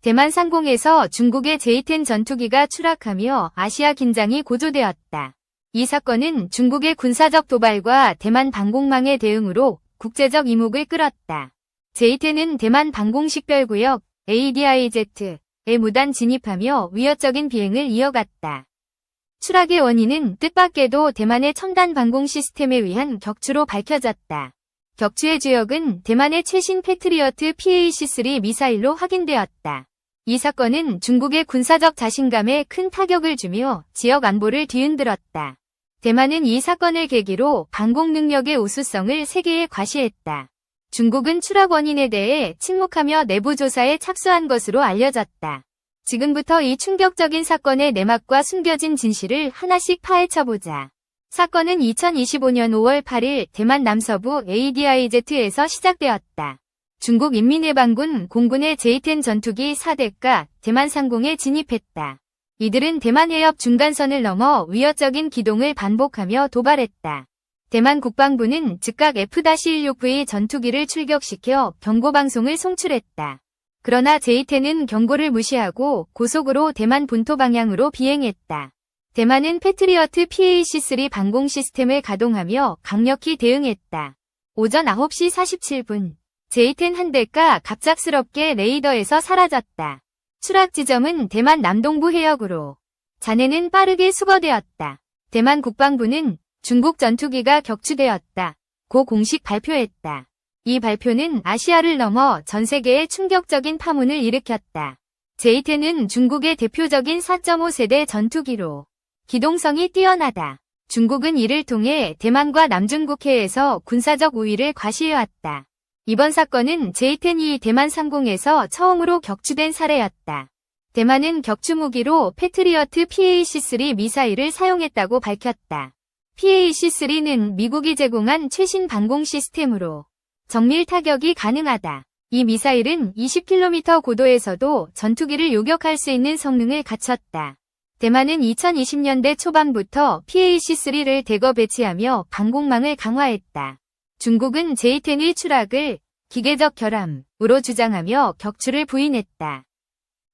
대만 상공에서 중국의 J-10 전투기가 추락하며 아시아 긴장이 고조되었다. 이 사건은 중국의 군사적 도발과 대만 방공망의 대응으로 국제적 이목을 끌었다. J-10은 대만 방공식별구역 ADIZ에 무단 진입하며 위협적인 비행을 이어갔다. 추락의 원인은 뜻밖에도 대만의 첨단 방공 시스템에 의한 격추로 밝혀졌다. 격추의 주역은 대만의 최신 패트리어트 PAC-3 미사일로 확인되었다. 이 사건은 중국의 군사적 자신감에 큰 타격을 주며 지역 안보를 뒤흔들었다. 대만은 이 사건을 계기로 방공 능력의 우수성을 세계에 과시했다. 중국은 추락 원인에 대해 침묵하며 내부 조사에 착수한 것으로 알려졌다. 지금부터 이 충격적인 사건의 내막과 숨겨진 진실을 하나씩 파헤쳐보자. 사건은 2025년 5월 8일 대만 남서부 ADIZ에서 시작되었다. 중국 인민해방군 공군의 J-10 전투기 4대가 대만 상공에 진입했다. 이들은 대만 해협 중간선을 넘어 위협적인 기동을 반복하며 도발했다. 대만 국방부는 즉각 F-16V 전투기를 출격시켜 경고방송을 송출했다. 그러나 J-10은 경고를 무시하고 고속으로 대만 본토 방향으로 비행했다. 대만은 패트리어트 PAC-3 방공 시스템을 가동하며 강력히 대응했다. 오전 9시 47분. J-10 한 대가 갑작스럽게 레이더에서 사라졌다. 추락 지점은 대만 남동부 해역으로. 잔해는 빠르게 수거되었다. 대만 국방부는 중국 전투기가 격추되었다 고 공식 발표했다. 이 발표는 아시아를 넘어 전 세계에 충격적인 파문을 일으켰다. J-10은 중국의 대표적인 4.5세대 전투기로 기동성이 뛰어나다. 중국은 이를 통해 대만과 남중국해에서 군사적 우위를 과시해왔다. 이번 사건은 J-10이 대만 상공에서 처음으로 격추된 사례였다. 대만은 격추 무기로 패트리어트 PAC-3 미사일을 사용했다고 밝혔다. PAC-3는 미국이 제공한 최신 방공 시스템으로 정밀 타격이 가능하다. 이 미사일은 20km 고도에서도 전투기를 요격할 수 있는 성능을 갖췄다. 대만은 2020년대 초반부터 PAC-3를 대거 배치하며 방공망을 강화했다. 중국은 J-10의 추락을 기계적 결함으로 주장하며 격추를 부인했다.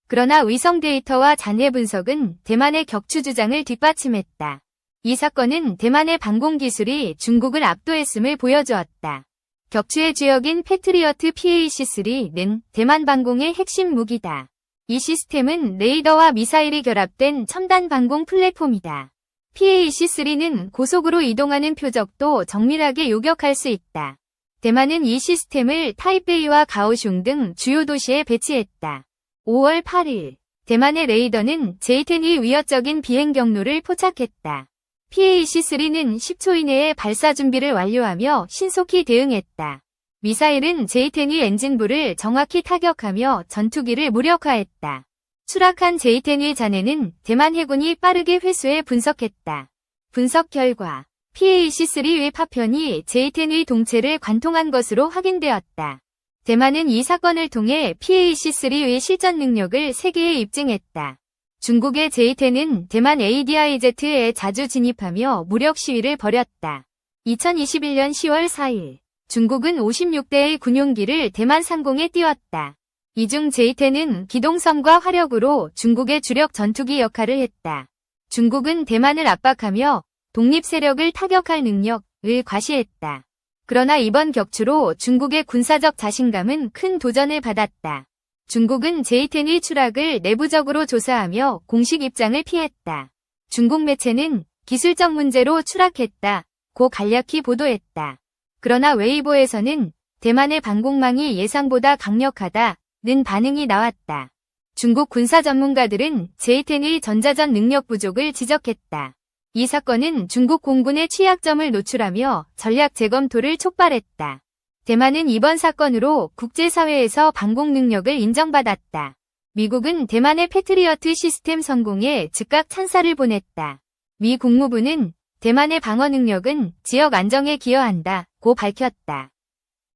그러나 위성 데이터와 잔해 분석은 대만의 격추 주장을 뒷받침했다. 이 사건은 대만의 방공 기술이 중국을 압도했음을 보여주었다. 격추의 주역인 패트리어트 PAC-3는 대만 방공의 핵심 무기다. 이 시스템은 레이더와 미사일이 결합된 첨단 방공 플랫폼이다. PAC-3는 고속으로 이동하는 표적도 정밀하게 요격할 수 있다. 대만은 이 시스템을 타이페이와 가오슝 등 주요 도시에 배치했다. 5월 8일, 대만의 레이더는 J-10의 위협적인 비행 경로를 포착했다. PAC-3는 10초 이내에 발사 준비를 완료하며 신속히 대응했다. 미사일은 J-10의 엔진부를 정확히 타격하며 전투기를 무력화했다. 추락한 J-10의 잔해는 대만 해군이 빠르게 회수해 분석했다. 분석 결과 PAC-3의 파편이 J-10의 동체를 관통한 것으로 확인되었다. 대만은 이 사건을 통해 PAC-3의 실전 능력을 세계에 입증했다. 중국의 J-10은 대만 ADIZ에 자주 진입하며 무력 시위를 벌였다. 2021년 10월 4일, 중국은 56대의 군용기를 대만 상공에 띄웠다. 이 중 J-10은 기동성과 화력으로 중국의 주력 전투기 역할을 했다. 중국은 대만을 압박하며 독립 세력을 타격할 능력을 과시했다. 그러나 이번 격추로 중국의 군사적 자신감은 큰 도전을 받았다. 중국은 J-10의 추락을 내부적으로 조사하며 공식 입장을 피했다. 중국 매체는 기술적 문제로 추락했다고 간략히 보도했다. 그러나 웨이보에서는 대만의 방공망이 예상보다 강력하다는 반응이 나왔다. 중국 군사 전문가들은 J-10의 전자전 능력 부족을 지적했다. 이 사건은 중국 공군의 취약점을 노출하며 전략 재검토를 촉발했다. 대만은 이번 사건으로 국제사회에서 방공 능력을 인정받았다. 미국은 대만의 패트리어트 시스템 성공에 즉각 찬사를 보냈다. 미 국무부는 대만의 방어 능력은 지역 안정에 기여한다고 밝혔다.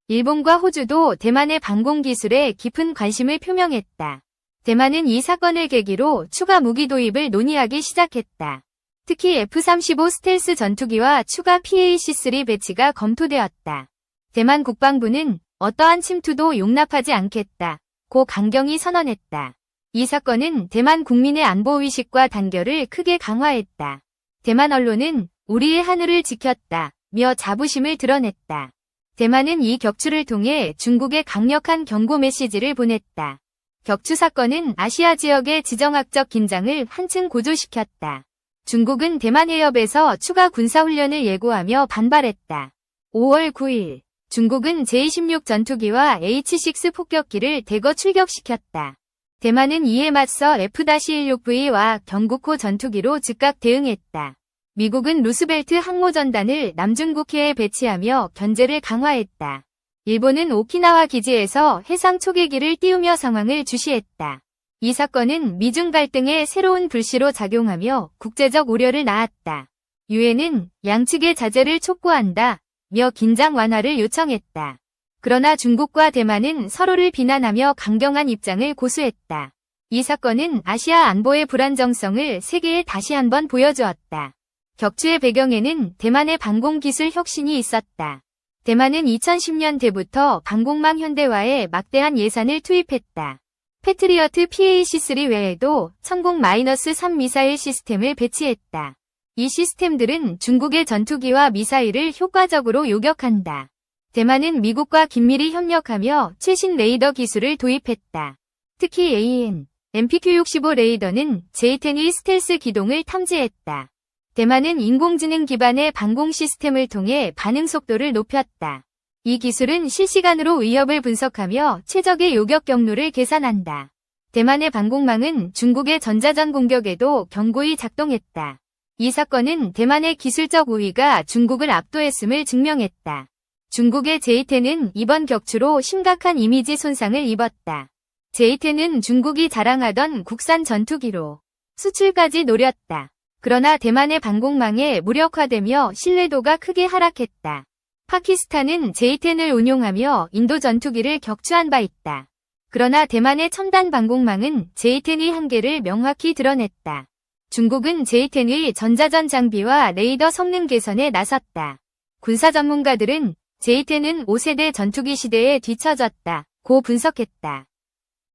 일본과 호주도 대만의 방공 기술에 깊은 관심을 표명했다. 대만은 이 사건을 계기로 추가 무기 도입을 논의하기 시작했다. 특히 F-35 스텔스 전투기와 추가 PAC-3 배치가 검토되었다. 대만 국방부는 어떠한 침투도 용납하지 않겠다고 강경히 선언했다. 이 사건은 대만 국민의 안보의식과 단결을 크게 강화했다. 대만 언론은 우리의 하늘을 지켰다 며 자부심을 드러냈다. 대만은 이 격추를 통해 중국에 강력한 경고 메시지를 보냈다. 격추 사건은 아시아 지역의 지정학적 긴장을 한층 고조시켰다. 중국은 대만 해협에서 추가 군사훈련을 예고하며 반발했다. 5월 9일 중국은 제-26 전투기와 H-6 폭격기를 대거 출격시켰다. 대만은 이에 맞서 F-16V와 경국호 전투기로 즉각 대응했다. 미국은 루스벨트 항모전단을 남중국해에 배치하며 견제를 강화했다. 일본은 오키나와 기지에서 해상 초계기를 띄우며 상황을 주시했다. 이 사건은 미중 갈등에 새로운 불씨로 작용하며 국제적 우려를 낳았다. 유엔은 양측의 자제를 촉구한다 며 긴장 완화를 요청했다. 그러나 중국과 대만은 서로를 비난하며 강경한 입장을 고수했다. 이 사건은 아시아 안보의 불안정성을 세계에 다시 한번 보여주었다. 격추의 배경에는 대만의 방공기술 혁신이 있었다. 대만은 2010년대부터 방공망 현대화에 막대한 예산을 투입했다. 패트리어트 PAC-3 외에도 천공-3 미사일 시스템을 배치했다. 이 시스템들은 중국의 전투기와 미사일을 효과적으로 요격한다. 대만은 미국과 긴밀히 협력하며 최신 레이더 기술을 도입했다. 특히 AN, MPQ-65 레이더는 J-10의 스텔스 기동을 탐지했다. 대만은 인공지능 기반의 방공 시스템을 통해 반응 속도를 높였다. 이 기술은 실시간으로 위협을 분석하며 최적의 요격 경로를 계산한다. 대만의 방공망은 중국의 전자전 공격에도 견고히 작동했다. 이 사건은 대만의 기술적 우위가 중국을 압도했음을 증명했다. 중국의 J-10은 이번 격추로 심각한 이미지 손상을 입었다. J-10은 중국이 자랑하던 국산 전투기로 수출까지 노렸다. 그러나 대만의 방공망에 무력화되며 신뢰도가 크게 하락했다. 파키스탄은 J-10을 운용하며 인도 전투기를 격추한 바 있다. 그러나 대만의 첨단 방공망은 J-10의 한계를 명확히 드러냈다. 중국은 J-10의 전자전 장비와 레이더 성능 개선에 나섰다. 군사 전문가들은 J-10은 5세대 전투기 시대에 뒤처졌다 고 분석했다.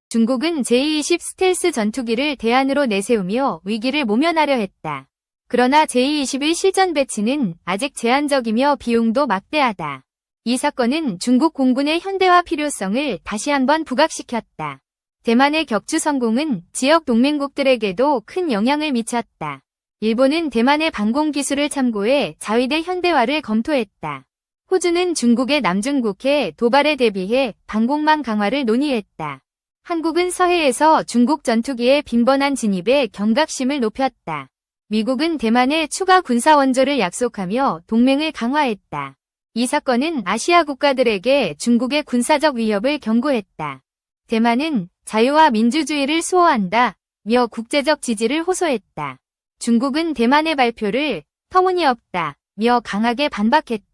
중국은 J-20 스텔스 전투기를 대안으로 내세우며 위기를 모면하려 했다. 그러나 J-20의 실전 배치는 아직 제한적이며 비용도 막대하다. 이 사건은 중국 공군의 현대화 필요성을 다시 한번 부각시켰다. 대만의 격추 성공은 지역 동맹국들에게도 큰 영향을 미쳤다. 일본은 대만의 방공 기술을 참고해 자위대 현대화를 검토했다. 호주는 중국의 남중국해 도발에 대비해 방공망 강화를 논의했다. 한국은 서해에서 중국 전투기의 빈번한 진입에 경각심을 높였다. 미국은 대만에 추가 군사 원조를 약속하며 동맹을 강화했다. 이 사건은 아시아 국가들에게 중국의 군사적 위협을 경고했다. 대만은 자유와 민주주의를 수호한다 며 국제적 지지를 호소했다. 중국은 대만의 발표를 터무니없다 며 강하게 반박했다.